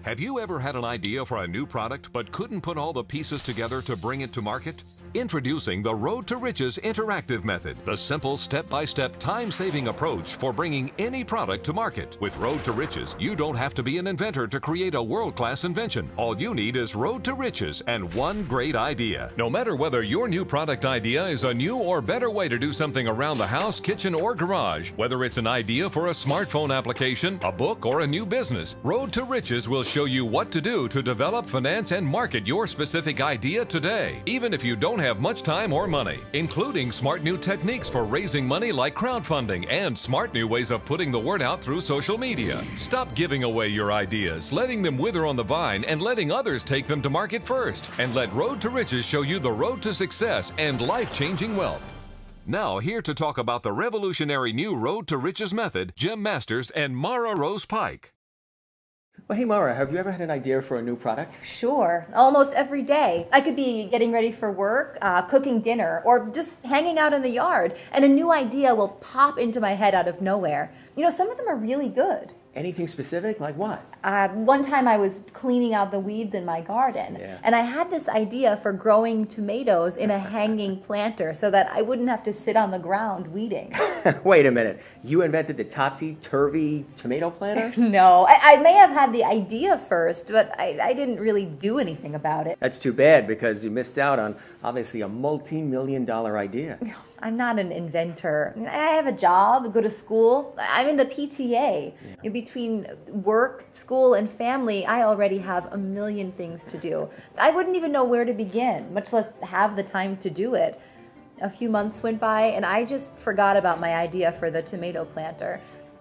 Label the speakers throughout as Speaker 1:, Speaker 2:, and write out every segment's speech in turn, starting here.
Speaker 1: Have you ever had an idea for a new product but couldn't put all the pieces together to bring it to market? Introducing the Road to Riches interactive method, the simple step-by-step time-saving approach for bringing any product to market. With Road to Riches, you don't have to be an inventor to create a world-class invention. All you need is Road to Riches and one great idea. No matter whether your new product idea is a new or better way to do something around the house, kitchen, or garage, whether it's an idea for a smartphone application, a book, or a new business, Road to Riches will show you what to do to develop, finance, and market your specific idea today, even if you don't have much time or money, including smart new techniques for raising money like crowdfunding and smart new ways of putting the word out through social media. Stop giving away your ideas, letting them wither on the vine, and letting others take them to market first. And let Road to Riches show you the road to success and life-changing wealth. Now, here to talk about the revolutionary new Road to Riches method, Jim Masters and Mara Rose Pike.
Speaker 2: Well, hey Mara, have you ever had an idea for a new product?
Speaker 3: Sure, almost every day. I could be getting ready for work, cooking dinner, or just hanging out in the yard, and a new idea will pop into my head out of nowhere. You know, some of them are really good.
Speaker 2: Anything specific? Like what?
Speaker 3: One time I was cleaning out the weeds in my garden, and I had this idea for growing tomatoes in a hanging planter so that I wouldn't have to sit on the ground weeding.
Speaker 2: Wait a minute. You invented the topsy-turvy tomato planter?
Speaker 3: No, I may have had the idea first, but I didn't really do anything about it.
Speaker 2: That's too bad because you missed out on obviously a multi-million-dollar idea.
Speaker 3: I'm not an inventor. I have a job, go to school. I'm in the PTA. Between work, school, and family, I already have a million things to do. I wouldn't even know where to begin, much less have the time to do it. A few months went by, and I just forgot about my idea for the tomato planter.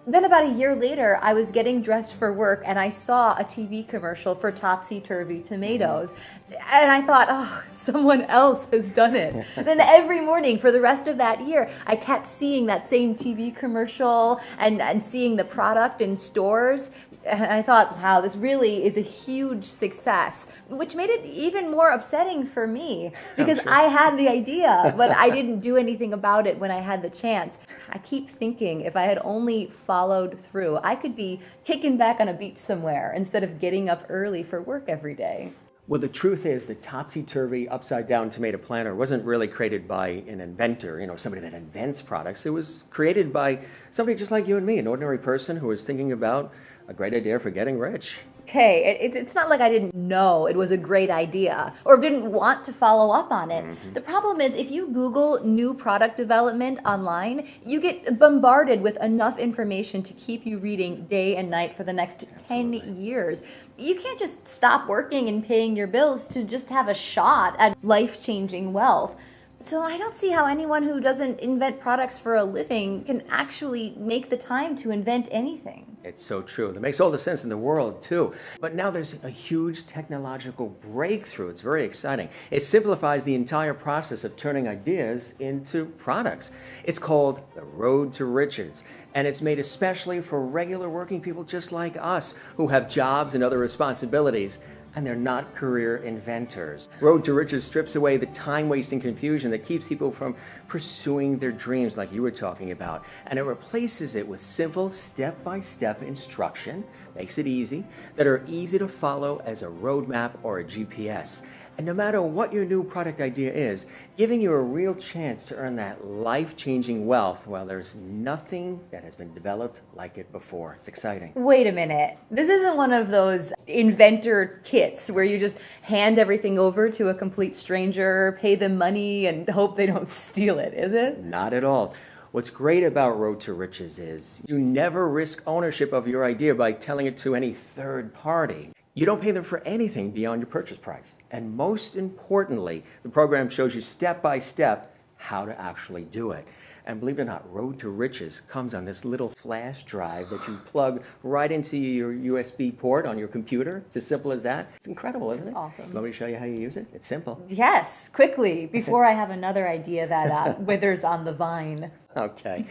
Speaker 3: Then about a year later, I was getting dressed for work and I saw a TV commercial for topsy-turvy tomatoes. And I thought, oh, someone else has done it. Then every morning for the rest of that year, I kept seeing that same TV commercial and seeing the product in stores. And I thought, wow, this really is a huge success, which made it even more upsetting for me because
Speaker 2: Sure.
Speaker 3: I had the idea, but I didn't do anything about it when I had the chance. I keep thinking if I had only followed through, I could be kicking back on a beach somewhere instead of getting up early for work every day.
Speaker 2: Well, the truth is the topsy-turvy, upside-down tomato planter wasn't really created by an inventor, somebody that invents products. It was created by somebody just like you and me, an ordinary person who was thinking about a great idea for getting rich.
Speaker 3: Okay, it's not like I didn't know it was a great idea or didn't want to follow up on it. The problem is if you Google new product development online, you get bombarded with enough information to keep you reading day and night for the next 10 years. You can't just stop working and paying your bills to just have a shot at life-changing wealth. So I don't see how anyone who doesn't invent products for a living can actually make the time to invent anything.
Speaker 2: It's so true. That makes all the sense in the world, too. But now there's a huge technological breakthrough. It's very exciting. It simplifies the entire process of turning ideas into products. It's called the Road to Riches, and it's made especially for regular working people just like us who have jobs and other responsibilities. And they're not career inventors. Road to Riches strips away the time-wasting confusion that keeps people from pursuing their dreams like you were talking about. And it replaces it with simple step-by-step instruction, makes it easy, that are easy to follow as a roadmap or a GPS. And no matter what your new product idea is, giving you a real chance to earn that life-changing wealth, well, there's nothing that has been developed like it before. It's exciting.
Speaker 3: Wait a minute. This isn't one of those inventor kits where you just hand everything over to a complete stranger, pay them money, and hope they don't steal it, is it?
Speaker 2: Not at all. What's great about Road to Riches is you never risk ownership of your idea by telling it to any third party. You don't pay them for anything beyond your purchase price. And most importantly, the program shows you step by step how to actually do it. And believe it or not, Road to Riches comes on this little flash drive that you plug right into your USB port on your computer. It's as simple as that. It's incredible, isn't it?
Speaker 3: It's awesome.
Speaker 2: You want me to show you how you use it? It's simple.
Speaker 3: Yes, quickly, before I have another idea that withers on the vine.
Speaker 2: Okay.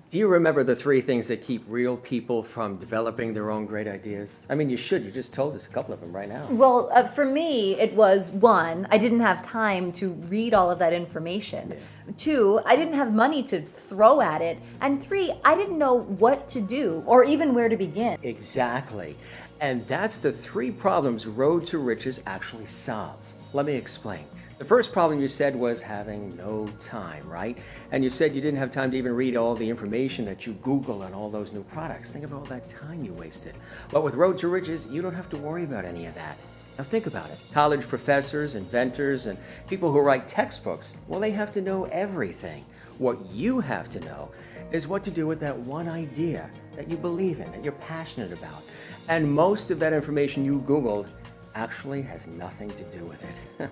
Speaker 2: Do you remember the three things that keep real people from developing their own great ideas? I mean, you should. You just told us a couple of them right now.
Speaker 3: Well, for me, it was 1, I didn't have time to read all of that information. 2, I didn't have money to throw at it. And 3, I didn't know what to do or even where to begin.
Speaker 2: Exactly. And that's the 3 problems Road to Riches actually solves. Let me explain. The first problem you said was having no time, right? And you said you didn't have time to even read all the information that you Google on all those new products. Think about all that time you wasted. But with Road to Riches, you don't have to worry about any of that. Now think about it. College professors, inventors, and people who write textbooks, well, they have to know everything. What you have to know is what to do with that one idea that you believe in, that you're passionate about. And most of that information you Googled actually has nothing to do with it.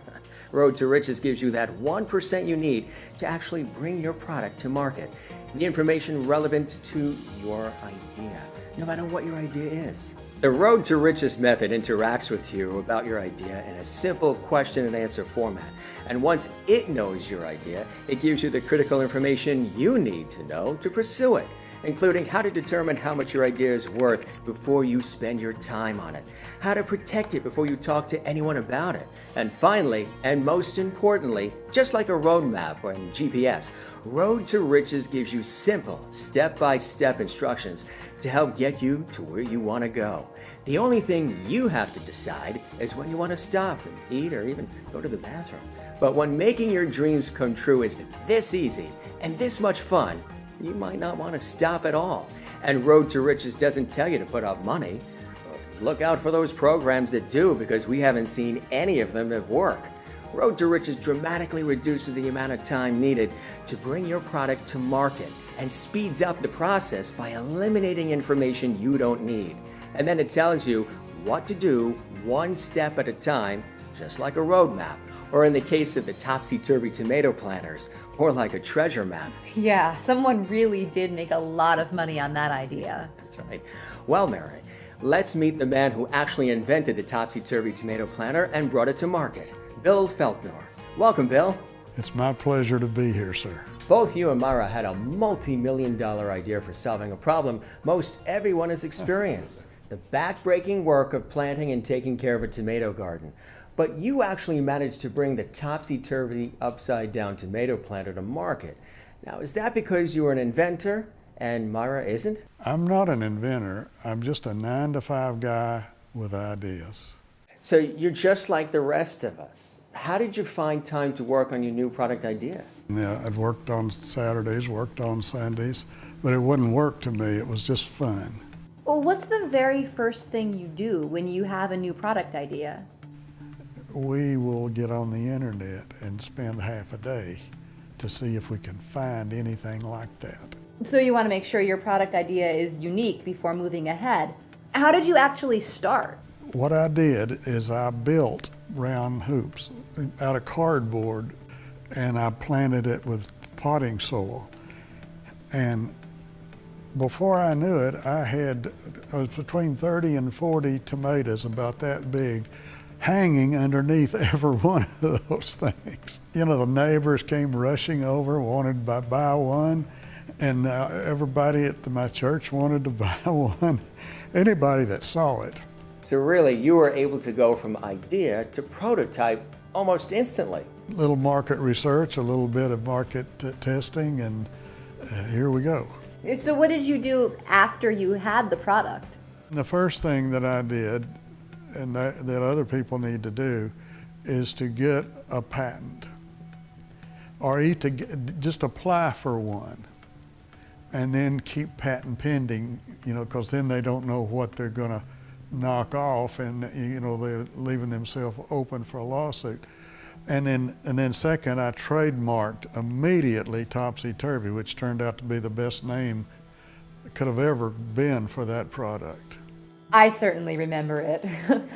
Speaker 2: Road to Riches gives you that 1% you need to actually bring your product to market. The information relevant to your idea, no matter what your idea is. The Road to Riches method interacts with you about your idea in a simple question and answer format. And once it knows your idea, it gives you the critical information you need to know to pursue it, including how to determine how much your idea is worth before you spend your time on it, how to protect it before you talk to anyone about it, and finally, and most importantly, just like a roadmap or GPS, Road to Riches gives you simple, step-by-step instructions to help get you to where you want to go. The only thing you have to decide is when you want to stop and eat or even go to the bathroom. But when making your dreams come true is this easy and this much fun, you might not want to stop at all. And Road to Riches doesn't tell you to put up money. Look out for those programs that do, because we haven't seen any of them that work. Road to Riches dramatically reduces the amount of time needed to bring your product to market and speeds up the process by eliminating information you don't need. And then it tells you what to do one step at a time, just like a roadmap, or in the case of the topsy-turvy tomato planters, more like a treasure map.
Speaker 3: Yeah, someone really did make a lot of money on that idea.
Speaker 2: That's right. Well, Mary, let's meet the man who actually invented the topsy-turvy tomato planter and brought it to market, Bill Feltner. Welcome, Bill.
Speaker 4: It's my pleasure to be here, sir.
Speaker 2: Both you and Myra had a multi-million-dollar idea for solving a problem most everyone has experienced, the back-breaking work of planting and taking care of a tomato garden. But you actually managed to bring the topsy-turvy, upside-down tomato planter to market. Now, is that because you were an inventor and Myra isn't?
Speaker 4: I'm not an inventor. I'm just a 9-to-5 guy with ideas.
Speaker 2: So you're just like the rest of us. How did you find time to work on your new product idea?
Speaker 4: Yeah, I'd worked on Saturdays, worked on Sundays, but it wouldn't work to me. It was just fun.
Speaker 3: Well, what's the very first thing you do when you have a new product idea?
Speaker 4: We will get on the internet and spend half a day to see if we can find anything like that.
Speaker 3: So you want to make sure your product idea is unique before moving ahead. How did you actually start?
Speaker 4: What I did is I built round hoops out of cardboard, and I planted it with potting soil. And before I knew it, I was between 30 and 40 tomatoes about that big, hanging underneath every one of those things. You know, the neighbors came rushing over, wanted to buy one, and everybody at my church wanted to buy one. Anybody that saw it.
Speaker 2: So really, you were able to go from idea to prototype almost instantly.
Speaker 4: A little market research, a little bit of market testing, and here we go.
Speaker 3: So what did you do after you had the product?
Speaker 4: The first thing that I did, and that other people need to do, is to get a patent, or just apply for one, and then keep patent pending, you know, because then they don't know what they're going to knock off, and you know, they're leaving themselves open for a lawsuit. And then second, I trademarked immediately Topsy-Turvy, which turned out to be the best name it could have ever been for that product.
Speaker 3: I certainly remember it.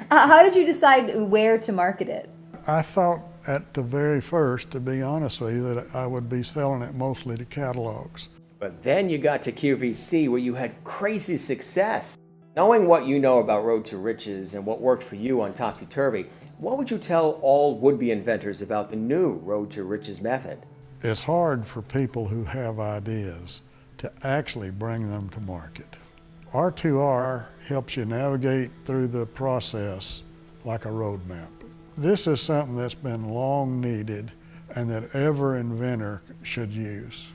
Speaker 3: How did you decide where to market it?
Speaker 4: I thought at the very first, to be honest with you, that I would be selling it mostly to catalogs.
Speaker 2: But then you got to QVC, where you had crazy success. Knowing what you know about Road to Riches and what worked for you on Topsy-Turvy, what would you tell all would-be inventors about the new Road to Riches method?
Speaker 4: It's hard for people who have ideas to actually bring them to market. R2R helps you navigate through the process like a roadmap. This is something that's been long needed and that every inventor should use.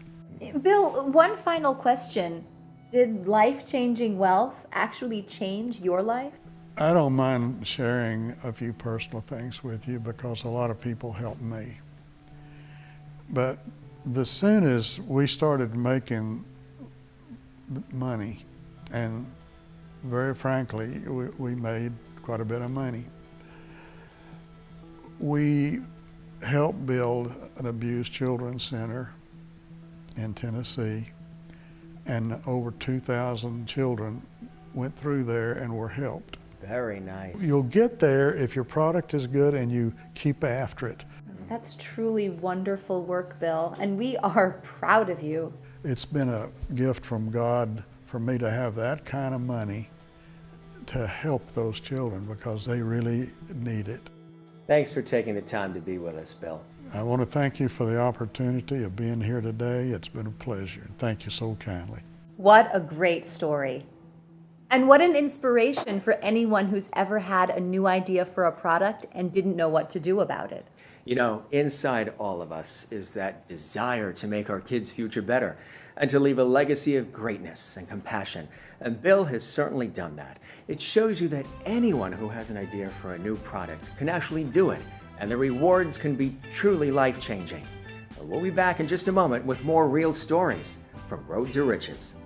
Speaker 3: Bill, one final question. Did life-changing wealth actually change your life?
Speaker 4: I don't mind sharing a few personal things with you because a lot of people help me. But as soon as we started making money, and very frankly, we made quite a bit of money, we helped build an abused children's center in Tennessee, and over 2,000 children went through there and were helped.
Speaker 2: Very nice.
Speaker 4: You'll get there if your product is good and you keep after it.
Speaker 3: That's truly wonderful work, Bill, and we are proud of you.
Speaker 4: It's been a gift from God for me to have that kind of money to help those children because they really need it.
Speaker 2: Thanks for taking the time to be with us, Bill.
Speaker 4: I want to thank you for the opportunity of being here today. It's been a pleasure. Thank you so kindly.
Speaker 3: What a great story. And what an inspiration for anyone who's ever had a new idea for a product and didn't know what to do about it.
Speaker 2: You know, inside all of us is that desire to make our kids' future better and to leave a legacy of greatness and compassion. And Bill has certainly done that. It shows you that anyone who has an idea for a new product can actually do it, and the rewards can be truly life-changing. We'll be back in just a moment with more real stories from Road to Riches.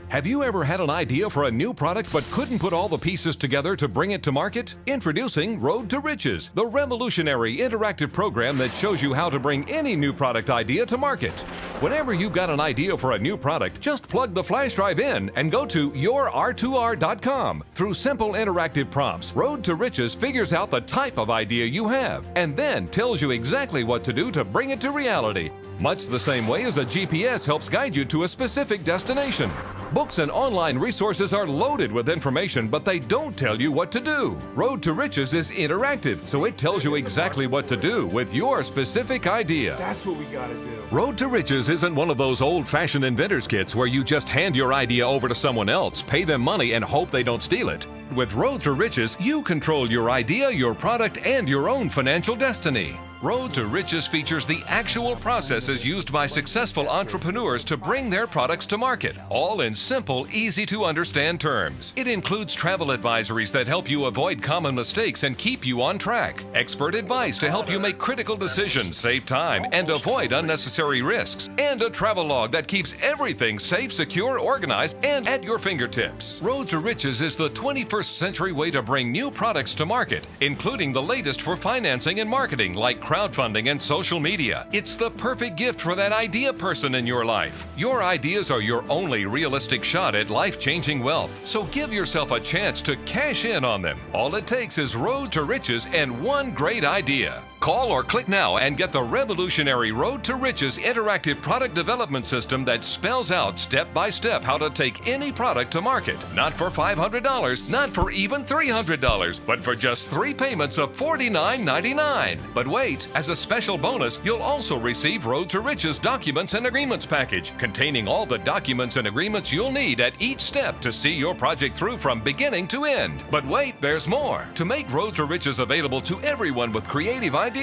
Speaker 1: Have you ever had an idea for a new product but couldn't put all the pieces together to bring it to market? Introducing Road to Riches, the revolutionary interactive program that shows you how to bring any new product idea to market. Whenever you've got an idea for a new product, just plug the flash drive in and go to yourr2r.com. Through simple interactive prompts, Road to Riches figures out the type of idea you have and then tells you exactly what to do to bring it to reality. Much the same way as a GPS helps guide you to a specific destination. Books and online resources are loaded with information, but they don't tell you what to do. Road to Riches is interactive, so it tells you exactly what to do with your specific idea.
Speaker 5: That's what we gotta do.
Speaker 1: Road to Riches isn't one of those old-fashioned inventor's kits where you just hand your idea over to someone else, pay them money, and hope they don't steal it. With Road to Riches, you control your idea, your product, and your own financial destiny. Road to Riches features the actual processes used by successful entrepreneurs to bring their products to market, all in simple, easy-to-understand terms. It includes travel advisories that help you avoid common mistakes and keep you on track, expert advice to help you make critical decisions, save time, and avoid unnecessary risks, and a travel log that keeps everything safe, secure, organized, and at your fingertips. Road to Riches is the 21st century way to bring new products to market, including the latest for financing and marketing like crowdfunding and social media. It's the perfect gift for that idea person in your life. Your ideas are your only realistic shot at life-changing wealth, so give yourself a chance to cash in on them. All it takes is Road to Riches and one great idea. Call or click now and get the revolutionary Road to Riches interactive product development system that spells out step-by-step how to take any product to market. Not for $500, not for even $300, but for just 3 payments of $49.99. But wait, as a special bonus, you'll also receive Road to Riches Documents and Agreements package, containing all the documents and agreements you'll need at each step to see your project through from beginning to end. But wait, there's more. To make Road to Riches available to everyone with creative ideas,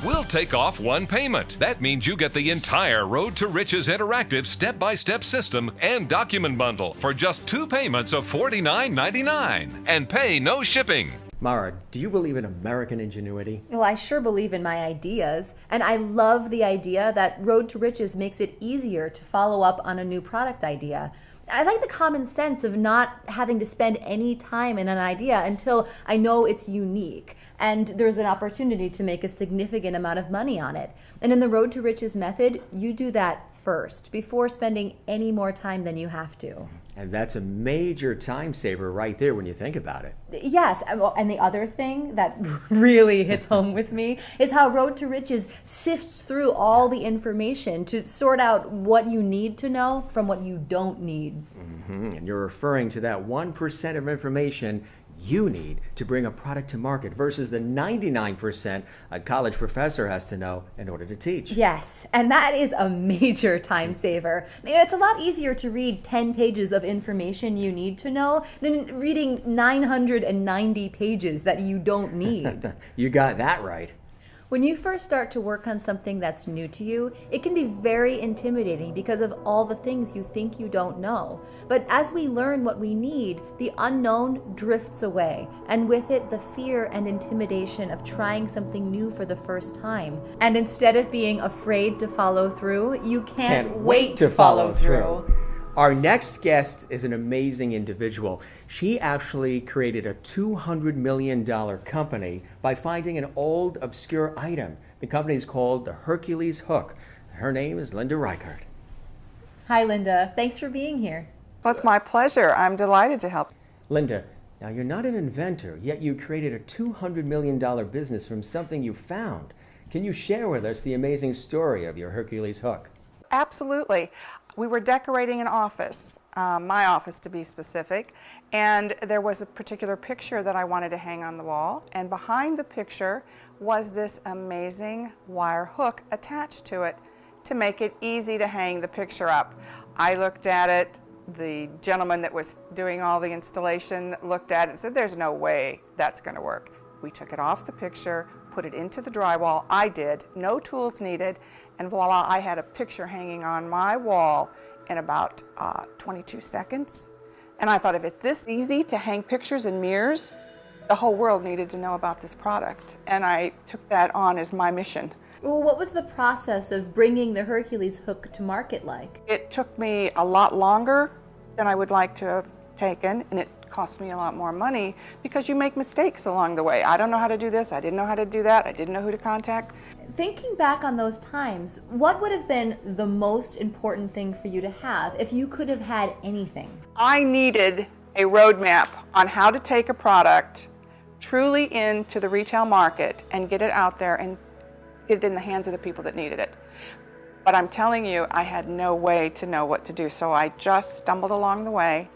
Speaker 1: we'll take off 1 payment. That means you get the entire Road to Riches interactive step-by-step system and document bundle for just 2 payments of $49.99 and pay no shipping.
Speaker 2: Mara, do you believe in American ingenuity?
Speaker 3: Well, I sure believe in my ideas, and I love the idea that Road to Riches makes it easier to follow up on a new product idea. I like the common sense of not having to spend any time in an idea until I know it's unique and there's an opportunity to make a significant amount of money on it. And in the Road to Riches method, you do that first before spending any more time than you have to.
Speaker 2: And that's a major time saver right there when you think about it.
Speaker 3: Yes, and the other thing that really hits home with me is how Road to Riches sifts through all the information to sort out what you need to know from what you don't need.
Speaker 2: And you're referring to that 1% of information you need to bring a product to market versus the 99% a college professor has to know in order to teach.
Speaker 3: Yes, and that is a major time saver. It's a lot easier to read 10 pages of information you need to know than reading 990 pages that you don't need.
Speaker 2: You got that right.
Speaker 3: When you first start to work on something that's new to you, it can be very intimidating because of all the things you think you don't know. But as we learn what we need, the unknown drifts away, and with it, the fear and intimidation of trying something new for the first time. And instead of being afraid to follow through, you can't wait to follow through.
Speaker 2: Our next guest is an amazing individual. She actually created a $200 million company by finding an old, obscure item. The company is called the Hercules Hook. Her name is Linda Reichert.
Speaker 3: Hi, Linda. Thanks for being here.
Speaker 5: Well, it's my pleasure. I'm delighted to help.
Speaker 2: Linda, now you're not an inventor, yet you created a $200 million business from something you found. Can you share with us the amazing story of your Hercules Hook?
Speaker 5: Absolutely. We were decorating an office, my office to be specific, and there was a particular picture that I wanted to hang on the wall, and behind the picture was this amazing wire hook attached to it to make it easy to hang the picture up. I looked at it, the gentleman that was doing all the installation looked at it and said, "There's no way that's going to work." We took it off the picture, put it into the drywall. I did, no tools needed, and voila, I had a picture hanging on my wall in about 22 seconds. And I thought, if it's this easy to hang pictures in mirrors, the whole world needed to know about this product. And I took that on as my mission.
Speaker 3: Well, what was the process of bringing the Hercules Hook to market like?
Speaker 5: It took me a lot longer than I would like to have taken, and it cost me a lot more money because you make mistakes along the way. I don't know how to do this, I didn't know how to do that, I didn't know who to contact.
Speaker 3: Thinking back on those times, what would have been the most important thing for you to have if you could have had anything?
Speaker 5: I needed a roadmap on how to take a product truly into the retail market and get it out there and get it in the hands of the people that needed it. But I'm telling you, I had no way to know what to do, so I just stumbled along the way,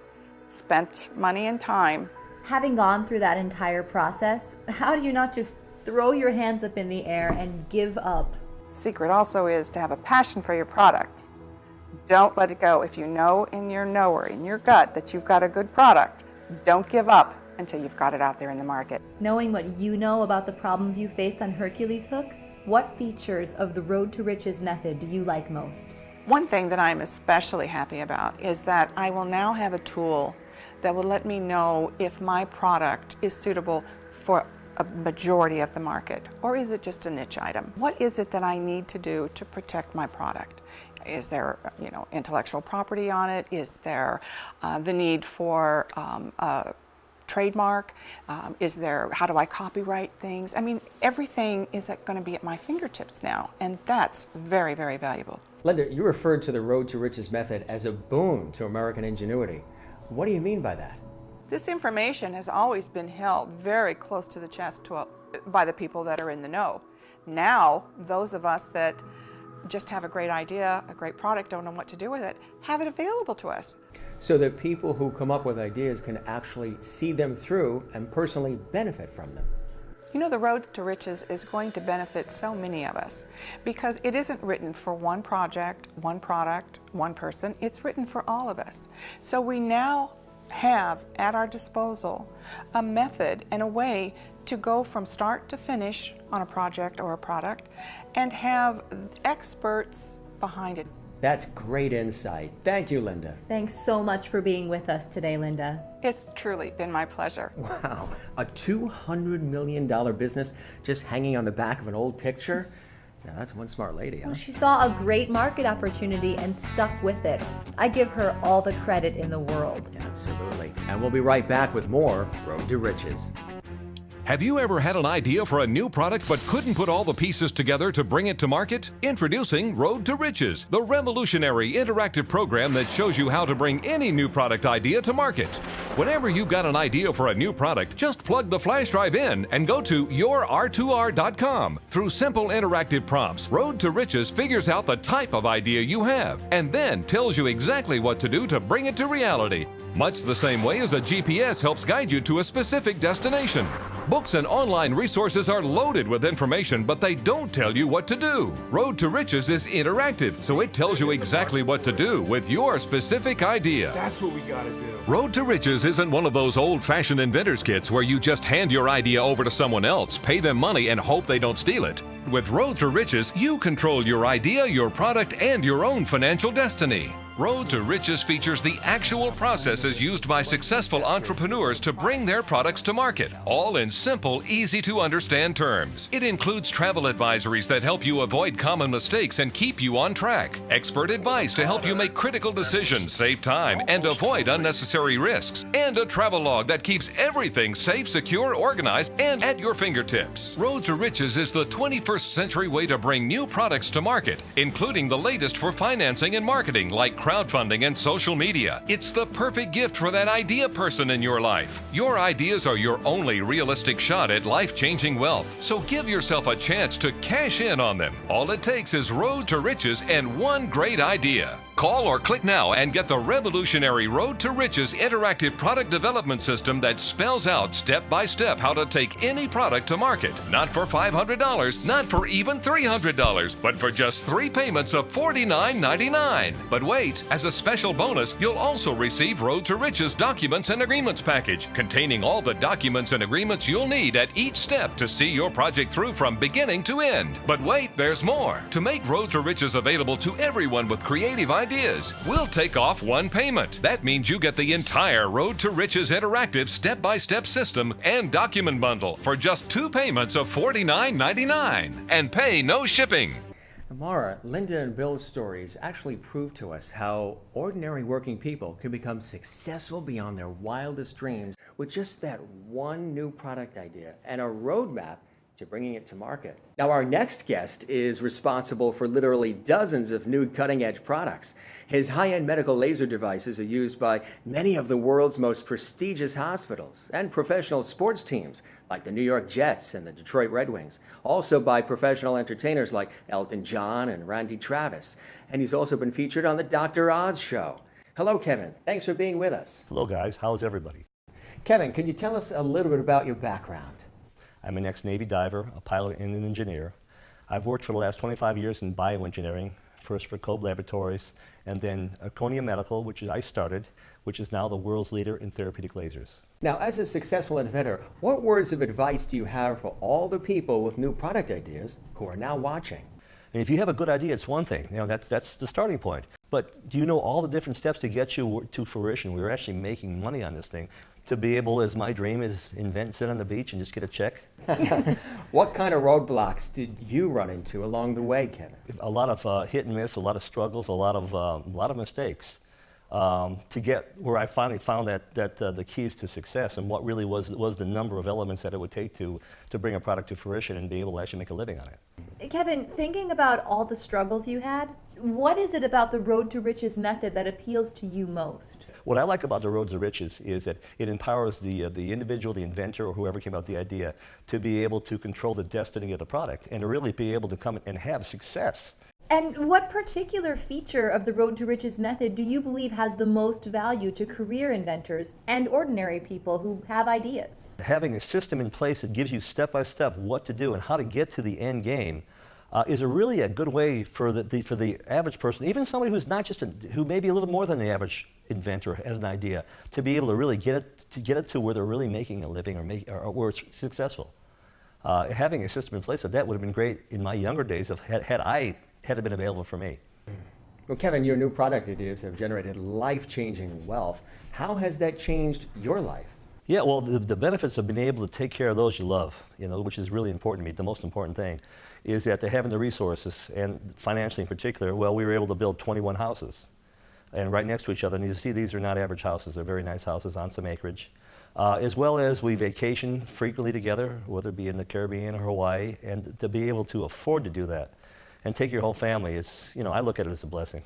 Speaker 5: spent money and time.
Speaker 3: Having gone through that entire process, how do you not just throw your hands up in the air and give up?
Speaker 5: The secret also is to have a passion for your product. Don't let it go. If you know in your knower, in your gut, that you've got a good product, don't give up until you've got it out there in the market.
Speaker 3: Knowing what you know about the problems you faced on Hercules Hook, what features of the Road to Riches method do you like most?
Speaker 5: One thing that I'm especially happy about is that I will now have a tool that will let me know if my product is suitable for a majority of the market, or is it just a niche item? What is it that I need to do to protect my product? Is there, intellectual property on it? Is there the need for a trademark? How do I copyright things? I mean, everything is going to be at my fingertips now, and that's very, very valuable.
Speaker 2: Linda, you referred to the Road to Riches method as a boon to American ingenuity. What do you mean by that?
Speaker 5: This information has always been held very close to the chest by the people that are in the know. Now, those of us that just have a great idea, a great product, don't know what to do with it, have it available to us.
Speaker 2: So that people who come up with ideas can actually see them through and personally benefit from them.
Speaker 5: The Road to Riches is going to benefit so many of us because it isn't written for one project, one product, one person. It's written for all of us. So we now have at our disposal a method and a way to go from start to finish on a project or a product and have experts behind it.
Speaker 2: That's great insight. Thank you, Linda.
Speaker 3: Thanks so much for being with us today, Linda.
Speaker 5: It's truly been my pleasure.
Speaker 2: Wow, a $200 million business just hanging on the back of an old picture? Now that's one smart lady, huh?
Speaker 3: Well, she saw a great market opportunity and stuck with it. I give her all the credit in the world.
Speaker 2: Absolutely. And we'll be right back with more Road to Riches.
Speaker 1: Have you ever had an idea for a new product but couldn't put all the pieces together to bring it to market? Introducing Road to Riches, the revolutionary interactive program that shows you how to bring any new product idea to market. Whenever you've got an idea for a new product, just plug the flash drive in and go to yourr2r.com. Through simple interactive prompts, Road to Riches figures out the type of idea you have and then tells you exactly what to do to bring it to reality, much the same way as a GPS helps guide you to a specific destination. Books and online resources are loaded with information, but they don't tell you what to do. Road to Riches is interactive, so it tells you exactly what to do with your specific idea.
Speaker 6: That's what we gotta do.
Speaker 1: Road to Riches isn't one of those old-fashioned inventor's kits where you just hand your idea over to someone else, pay them money, and hope they don't steal it. With Road to Riches, you control your idea, your product, and your own financial destiny. Road to Riches features the actual processes used by successful entrepreneurs to bring their products to market, all in simple, easy-to-understand terms. It includes travel advisories that help you avoid common mistakes and keep you on track, expert advice to help you make critical decisions, save time, and avoid unnecessary risks, and a travel log that keeps everything safe, secure, organized, and at your fingertips. Road to Riches is the 21st century way to bring new products to market, including the latest for financing and marketing like crowdfunding and social media. It's the perfect gift for that idea person in your life. Your ideas are your only realistic shot at life-changing wealth, so give yourself a chance to cash in on them. All it takes is Road to Riches and one great idea. Call or click now and get the revolutionary Road to Riches interactive product development system that spells out step by step how to take any product to market. Not for $500, not for even $300, but for just 3 payments of $49.99. But wait, as a special bonus, you'll also receive Road to Riches Documents and Agreements package, containing all the documents and agreements you'll need at each step to see your project through from beginning to end. But wait, there's more. To make Road to Riches available to everyone with creative ideas, we'll take off 1 payment. That means you get the entire Road to Riches interactive step-by-step system and document bundle for just 2 payments of $49.99 and pay no shipping.
Speaker 2: Mara, Linda and Bill's stories actually prove to us how ordinary working people can become successful beyond their wildest dreams with just that one new product idea and a roadmap to bringing it to market. Now, our next guest is responsible for literally dozens of new cutting-edge products. His high-end medical laser devices are used by many of the world's most prestigious hospitals and professional sports teams like the New York Jets and the Detroit Red Wings, also by professional entertainers like Elton John and Randy Travis. And he's also been featured on the Dr. Oz show. Hello, Kevin. Thanks for being with us.
Speaker 7: Hello, guys. How's everybody?
Speaker 2: Kevin, can you tell us a little bit about your background?
Speaker 7: I'm an ex-Navy diver, a pilot and an engineer. I've worked for the last 25 years in bioengineering, first for Kobe Laboratories, and then Arconia Medical, which I started, which is now the world's leader in therapeutic lasers.
Speaker 2: Now, as a successful inventor, what words of advice do you have for all the people with new product ideas who are now watching?
Speaker 7: And if you have a good idea, it's one thing. That's the starting point. But do you know all the different steps to get you to fruition? We're actually making money on this thing. To be able, as my dream is, invent, sit on the beach and just get a check.
Speaker 2: What kind of roadblocks did you run into along the way, Kevin?
Speaker 7: A lot of hit and miss, a lot of struggles, a lot of mistakes. To get where I finally found that the keys to success and what really was the number of elements that it would take to bring a product to fruition and be able to actually make a living on it.
Speaker 3: Kevin, thinking about all the struggles you had, what is it about the Road to Riches method that appeals to you most?
Speaker 7: What I like about the Road to Riches is that it empowers the individual, the inventor, or whoever came up with the idea to be able to control the destiny of the product and to really be able to come and have success.
Speaker 3: And what particular feature of the Road to Riches method do you believe has the most value to career inventors and ordinary people who have ideas?
Speaker 7: Having a system in place that gives you step-by-step what to do and how to get to the end game is really a good way for the average person, even somebody who's not just who may be a little more than the average inventor has an idea, to be able to really get it to where they're really making a living or where it's successful. Having a system in place that would have been great in my younger days had it been available for me.
Speaker 2: Well, Kevin, your new product ideas have generated life-changing wealth. How has that changed your life?
Speaker 7: Yeah, well, the benefits of being able to take care of those you love, which is really important to me, the most important thing, is that having the resources, and financially in particular, well, we were able to build 21 houses, and right next to each other. And you see these are not average houses, they're very nice houses on some acreage. As well as we vacation frequently together, whether it be in the Caribbean or Hawaii, and to be able to afford to do that and take your whole family is, I look at it as a blessing.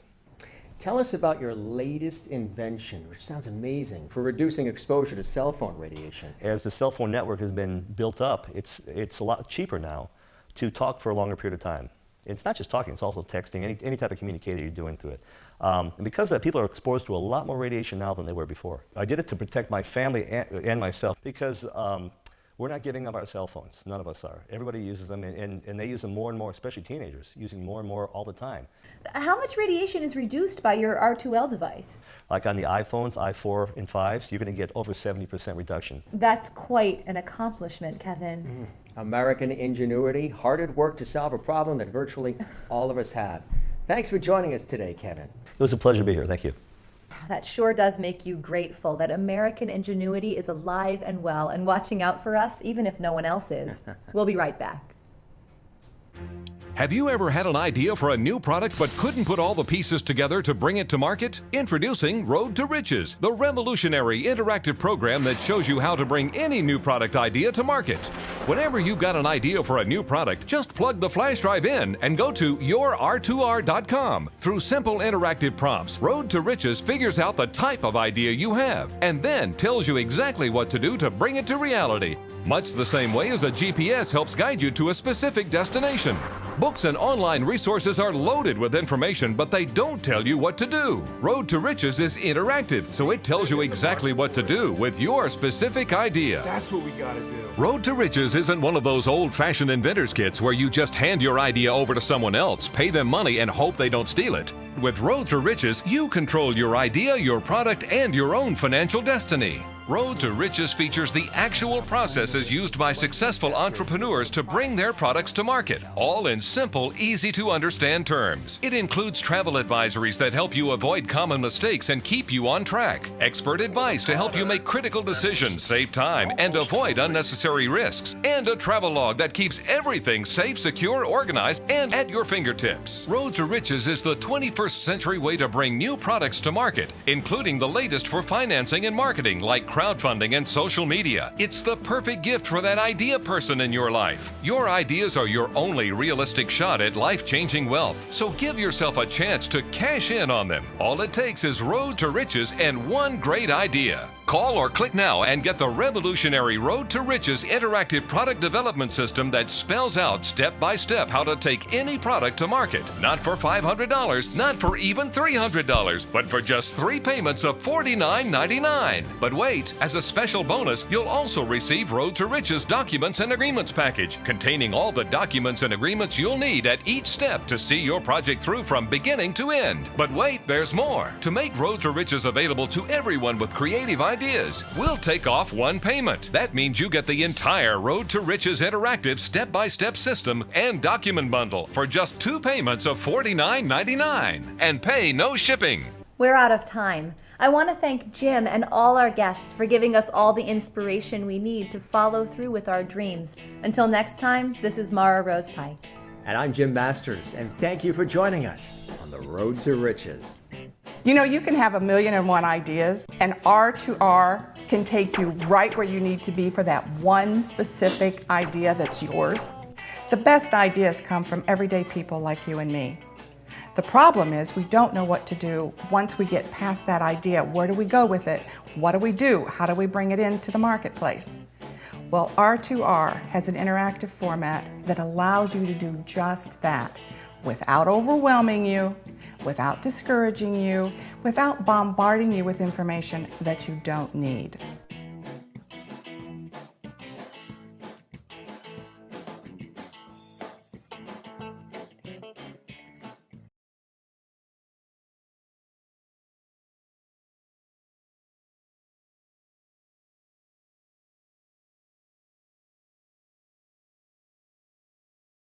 Speaker 2: Tell us about your latest invention, which sounds amazing, for reducing exposure to cell phone radiation.
Speaker 7: As the cell phone network has been built up, it's a lot cheaper now to talk for a longer period of time. It's not just talking, it's also texting, any type of communication you're doing through it. And because of that, people are exposed to a lot more radiation now than they were before. I did it to protect my family and myself because We're not giving up our cell phones. None of us are. Everybody uses them, and they use them more and more, especially teenagers, using more and more all the time.
Speaker 3: How much radiation is reduced by your R2L device?
Speaker 7: Like on the iPhones, i4 and 5s, you're going to get over 70% reduction.
Speaker 3: That's quite an accomplishment, Kevin.
Speaker 2: American ingenuity, hard at work to solve a problem that virtually all of us have. Thanks for joining us today, Kevin.
Speaker 7: It was a pleasure to be here. Thank you.
Speaker 3: That sure does make you grateful that American ingenuity is alive and well and watching out for us, even if no one else is. We'll be right back.
Speaker 1: Have you ever had an idea for a new product but couldn't put all the pieces together to bring it to market? Introducing Road to Riches, the revolutionary interactive program that shows you how to bring any new product idea to market. Whenever you've got an idea for a new product, just plug the flash drive in and go to yourr2r.com. Through simple interactive prompts, Road to Riches figures out the type of idea you have and then tells you exactly what to do to bring it to reality. Much the same way as a GPS helps guide you to a specific destination. Books and online resources are loaded with information, but they don't tell you what to do. Road to Riches is interactive, so it tells you exactly what to do with your specific idea.
Speaker 6: That's what we gotta do.
Speaker 1: Road to Riches isn't one of those old-fashioned inventor's kits where you just hand your idea over to someone else, pay them money, and hope they don't steal it. With Road to Riches, you control your idea, your product, and your own financial destiny. Road to Riches features the actual processes used by successful entrepreneurs to bring their products to market, all in simple, easy-to-understand terms. It includes travel advisories that help you avoid common mistakes and keep you on track, expert advice to help you make critical decisions, save time, and avoid unnecessary risks, and a travel log that keeps everything safe, secure, organized, and at your fingertips. Road to Riches is the 21st century way to bring new products to market, including the latest for financing and marketing like crowdfunding and social media. It's the perfect gift for that idea person in your life. Your ideas are your only realistic shot at life-changing wealth, so give yourself a chance to cash in on them. All it takes is Road to Riches and one great idea. Call or click now and get the revolutionary Road to Riches interactive product development system that spells out step-by-step how to take any product to market. Not for $500, not for even $300, but for just 3 payments of $49.99. But wait, as a special bonus, you'll also receive Road to Riches Documents and Agreements package, containing all the documents and agreements you'll need at each step to see your project through from beginning to end. But wait, there's more. To make Road to Riches available to everyone with creative ideas, we'll take off 1 payment. That means you get the entire Road to Riches interactive step-by-step system and document bundle for just 2 payments of $49.99 and pay no shipping.
Speaker 3: We're out of time. I want to thank Jim and all our guests for giving us all the inspiration we need to follow through with our dreams. Until next time, this is Mara Rose Pike.
Speaker 2: And I'm Jim Masters, and thank you for joining us on the Road to Riches.
Speaker 5: You know, you can have 1,000,001 ideas, and R2R can take you right where you need to be for that one specific idea that's yours. The best ideas come from everyday people like you and me. The problem is we don't know what to do once we get past that idea. Where do we go with it? What do we do? How do we bring it into the marketplace? Well, R2R has an interactive format that allows you to do just that without overwhelming you, without discouraging you, without bombarding you with information that you don't need.